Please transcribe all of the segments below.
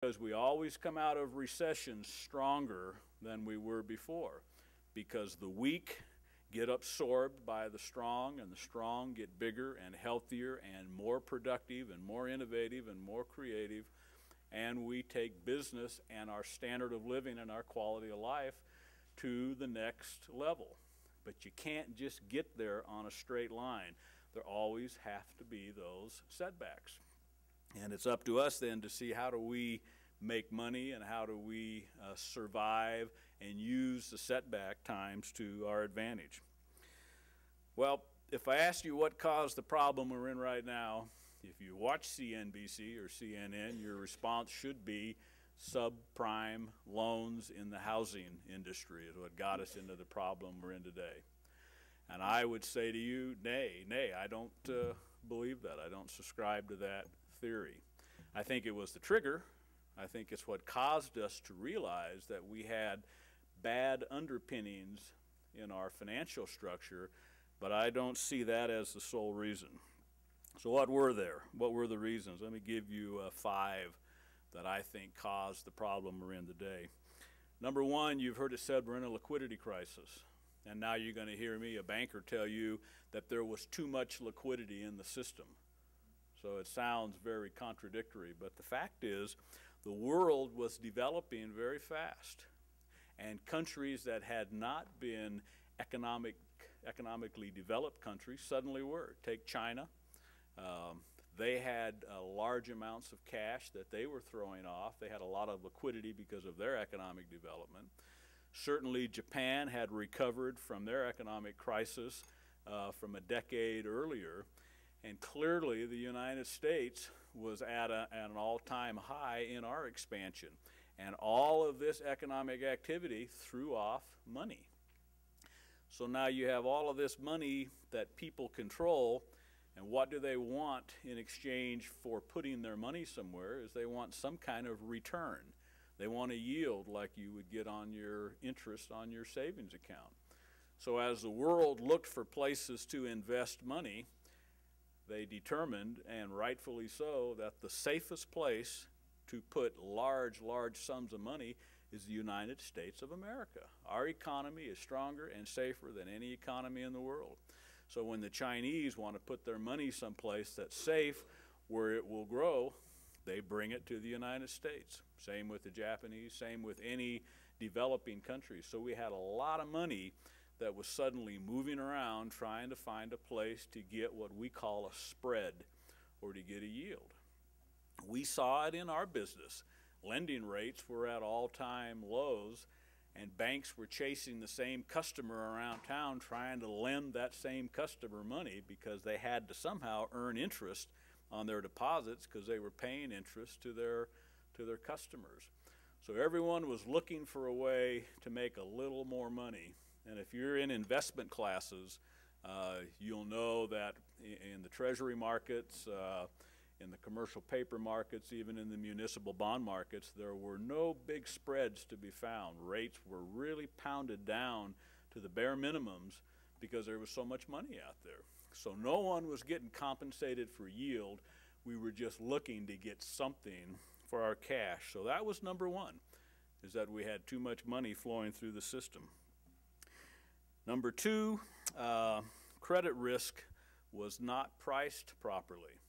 Because we always come out of recessions stronger than we were before, because the weak get absorbed by the strong, and the strong get bigger and healthier and more productive and more innovative and more creative, and we take business and our standard of living and our quality of life to the next level. But you can't just get there on a straight line. There always have to be those setbacks. And it's up to us then to see how do we make money and how do we survive and use the setback times to our advantage. Well, if I asked you what caused the problem we're in right now, if you watch CNBC or CNN, your response should be subprime loans in the housing industry is what got us into the problem we're in today. And I would say to you, nay, I don't believe that. I don't subscribe to that theory. I think it was the trigger. I think it's what caused us to realize that we had bad underpinnings in our financial structure, but I don't see that as the sole reason. So what were there? What were the reasons? Let me give you 5 that I think caused the problem we're in today. Number 1, you've heard it said we're in a liquidity crisis. And now you're going to hear me, a banker, tell you that there was too much liquidity in the system. So it sounds very contradictory, but the fact is the world was developing very fast. And countries that had not been economically developed countries suddenly were. Take China. They had large amounts of cash that they were throwing off. They had a lot of liquidity because of their economic development. Certainly Japan had recovered from their economic crisis from a decade earlier. And clearly the United States was at an all-time high in our expansion. And all of this economic activity threw off money. So now you have all of this money that people control, and what do they want in exchange for putting their money somewhere is they want some kind of return. They want a yield like you would get on your interest on your savings account. So as the world looked for places to invest money, they determined, and rightfully so, that the safest place to put large sums of money is the United States of America. Our economy is stronger and safer than any economy in the world. So when the Chinese want to put their money someplace that's safe, where it will grow, they bring it to the United States. Same with the Japanese, same with any developing country. So we had a lot of money that was suddenly moving around trying to find a place to get what we call a spread or to get a yield. We saw it in our business. Lending rates were at all-time lows, and banks were chasing the same customer around town trying to lend that same customer money because they had to somehow earn interest on their deposits because they were paying interest to their customers. So everyone was looking for a way to make a little more money. And if you're in investment classes, you'll know that in the treasury markets, in the commercial paper markets, even in the municipal bond markets, there were no big spreads to be found. Rates were really pounded down to the bare minimums because there was so much money out there. So no one was getting compensated for yield. We were just looking to get something for our cash. So that was number 1, is that we had too much money flowing through the system. Number 2, credit risk was not priced properly.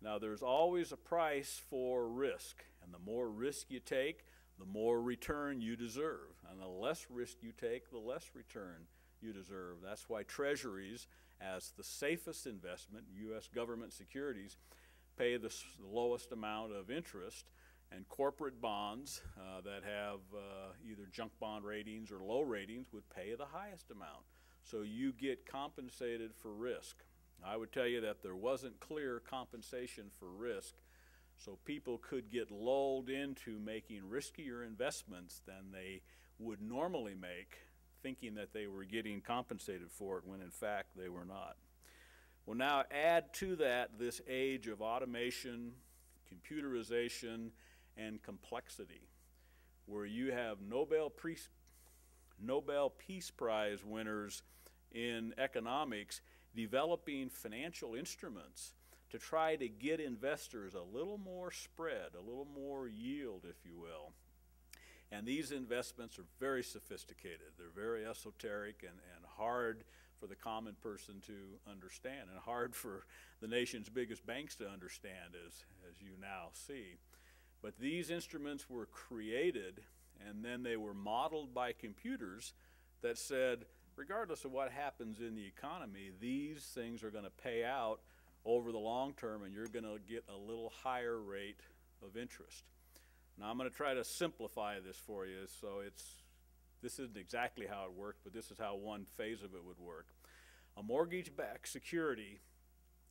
Now there's always a price for risk, and the more risk you take, the more return you deserve. And the less risk you take, the less return you deserve. That's why treasuries, as the safest investment, U.S. government securities, pay the lowest amount of interest, and corporate bonds that have either junk bond ratings or low ratings would pay the highest amount. So you get compensated for risk. I would tell you that there wasn't clear compensation for risk, so people could get lulled into making riskier investments than they would normally make, thinking that they were getting compensated for it when in fact they were not. Well, now add to that this age of automation, computerization, and complexity, where you have Nobel Peace Prize winners in economics developing financial instruments to try to get investors a little more spread, a little more yield, if you will. And these investments are very sophisticated. They're very esoteric and hard for the common person to understand, and hard for the nation's biggest banks to understand, as you now see. But these instruments were created, and then they were modeled by computers that said, regardless of what happens in the economy, these things are going to pay out over the long term, and you're going to get a little higher rate of interest. Now, I'm going to try to simplify this for you, so this isn't exactly how it worked, but this is how one phase of it would work. A mortgage-backed security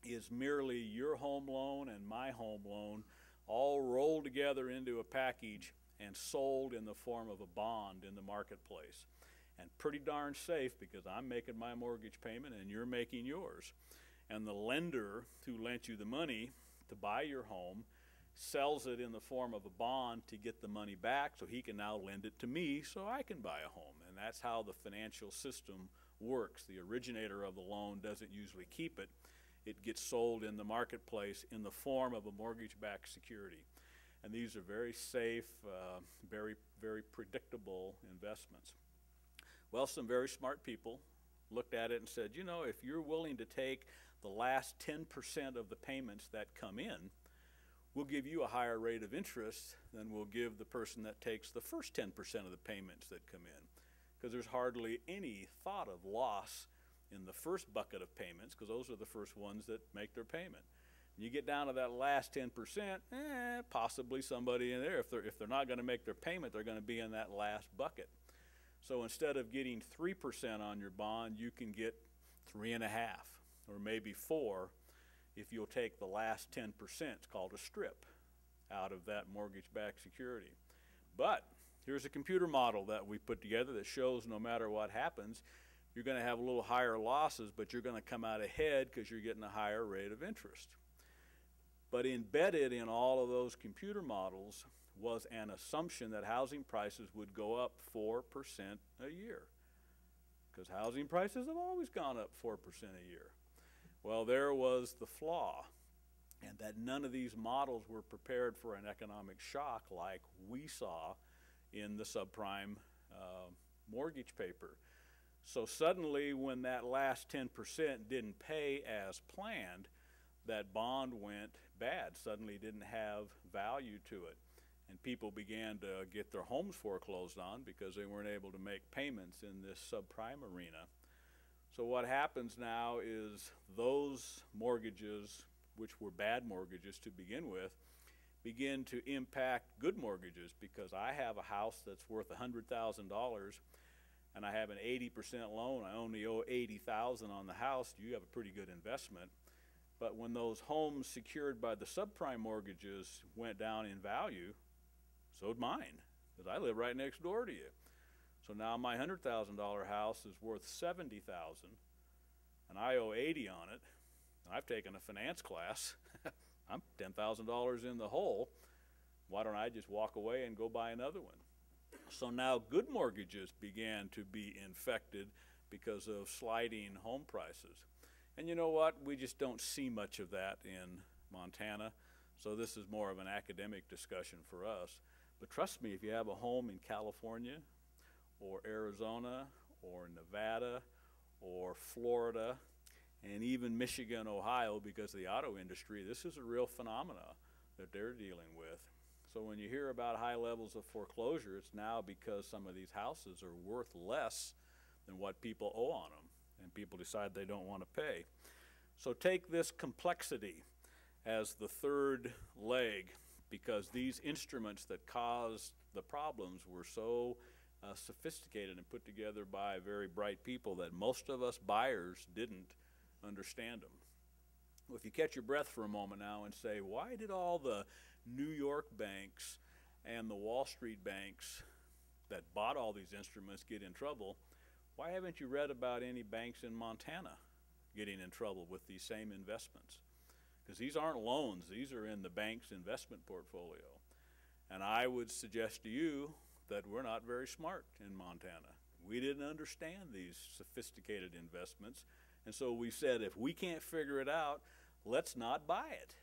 is merely your home loan and my home loan all rolled together into a package and sold in the form of a bond in the marketplace. And pretty darn safe, because I'm making my mortgage payment and you're making yours. And the lender who lent you the money to buy your home sells it in the form of a bond to get the money back, so he can now lend it to me so I can buy a home. And that's how the financial system works. The originator of the loan doesn't usually keep it. It gets sold in the marketplace in the form of a mortgage-backed security. And these are very safe, very, very predictable investments. Well, some very smart people looked at it and said, you know, if you're willing to take the last 10% of the payments that come in, we'll give you a higher rate of interest than we'll give the person that takes the first 10% of the payments that come in. Because there's hardly any thought of loss in the first bucket of payments, because those are the first ones that make their payment. You get down to that last 10%, possibly somebody in there, if they're not going to make their payment, they're going to be in that last bucket. So instead of getting 3% on your bond, you can get 3.5 or maybe 4 if you'll take the last 10%. It's called a strip out of that mortgage-backed security. But here's a computer model that we put together that shows no matter what happens, you're going to have a little higher losses, but you're going to come out ahead because you're getting a higher rate of interest. But embedded in all of those computer models was an assumption that housing prices would go up 4% a year, because housing prices have always gone up 4% a year. Well, there was the flaw, and that none of these models were prepared for an economic shock like we saw in the subprime mortgage paper. So suddenly, when that last 10% didn't pay as planned, that bond went bad, suddenly didn't have value to it. And people began to get their homes foreclosed on because they weren't able to make payments in this subprime arena. So what happens now is those mortgages, which were bad mortgages to begin with, begin to impact good mortgages, because I have a house that's worth $100,000 and I have an 80% loan. I only owe $80,000 on the house. You have a pretty good investment. But when those homes secured by the subprime mortgages went down in value, so did mine, because I live right next door to you. So now my $100,000 house is worth $70,000, and I owe $80,000 on it. And I've taken a finance class. I'm $10,000 in the hole. Why don't I just walk away and go buy another one? So now good mortgages began to be infected because of sliding home prices. And you know what? We just don't see much of that in Montana. So this is more of an academic discussion for us. But trust me, if you have a home in California or Arizona or Nevada or Florida and even Michigan, Ohio, because of the auto industry, this is a real phenomena that they're dealing with. So when you hear about high levels of foreclosure, it's now because some of these houses are worth less than what people owe on them, and people decide they don't want to pay. So take this complexity as the third leg, because these instruments that caused the problems were so sophisticated and put together by very bright people that most of us buyers didn't understand them. Well, if you catch your breath for a moment now and say, why did all the New York banks and the Wall Street banks that bought all these instruments get in trouble? Why haven't you read about any banks in Montana getting in trouble with these same investments? Because these aren't loans, these are in the bank's investment portfolio. And I would suggest to you that we're not very smart in Montana. We didn't understand these sophisticated investments, and so we said, if we can't figure it out, let's not buy it.